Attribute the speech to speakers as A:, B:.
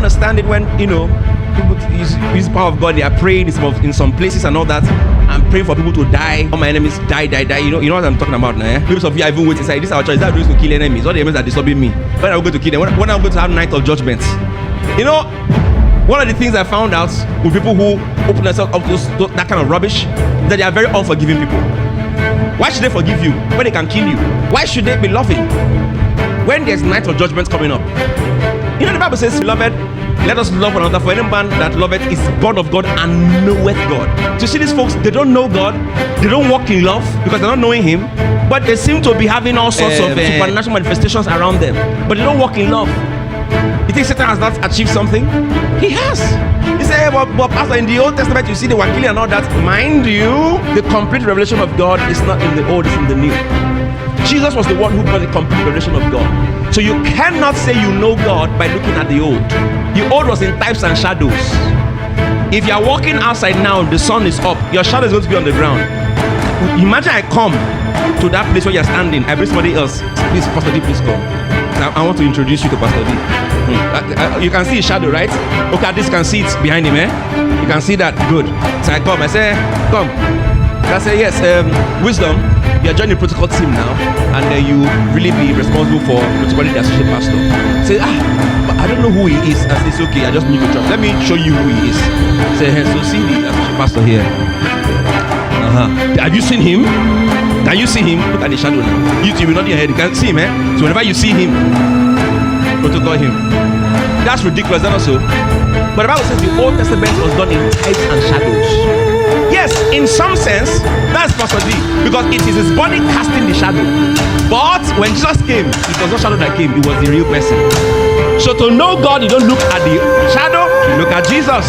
A: understand it when, people use the power of God. They are praying in some places and all that. I'm praying for people to die. All my enemies die. You know what I'm talking about now, eh? Most of you are even waiting inside. This is our choice. Is that going to kill enemies? All the enemies are disturbing me. When I'm going to kill them? When I'm going to have night of judgment? One of the things I found out with people who open themselves up to that kind of rubbish, that they are very unforgiving people. Why should they forgive you when they can kill you? Why should they be loving when there's night of judgment coming up? The Bible says, beloved, let us love one another, for any man that loveth is born of God and knoweth God. So you see these folks, they don't know God, they don't walk in love because they're not knowing Him, but they seem to be having all sorts of supernatural manifestations around them, but they don't walk in love. You think Satan has not achieved something? He has. He said, but Pastor, in the Old Testament, you see the killing and all that. Mind you, the complete revelation of God is not in the Old, it's in the New. Jesus was the one who brought the complete revelation of God. So you cannot say you know God by looking at the Old. The Old was in types and shadows. If you are walking outside now, the sun is up, your shadow is going to be on the ground. Imagine I come to that place where you're standing, I bring somebody else. Please, Pastor D, please come. I want to introduce you to Pastor D. You can see his shadow, right? Look at this, you can see it behind him, eh? You can see that, good. So I come, I say, come. I say, yes, wisdom, you are joining the protocol team now, and you really be responsible for protocoling the associate pastor. Say, but I don't know who he is. I say, it's okay, I just need to trust. Let me show you who he is. Say, hey, so see the associate pastor here. Have you seen him? Can you see him? Look at the shadow now. You will not your head. You can see him, eh? So whenever you see him, protocol him. That's ridiculous, isn't it so? But the Bible says the Old Testament was done in types and shadows. Yes, in some sense, that's Pastor D, because it is his body casting the shadow. But when Jesus came, it was not shadow that came, it was the real person. So to know God, you don't look at the shadow, you look at Jesus.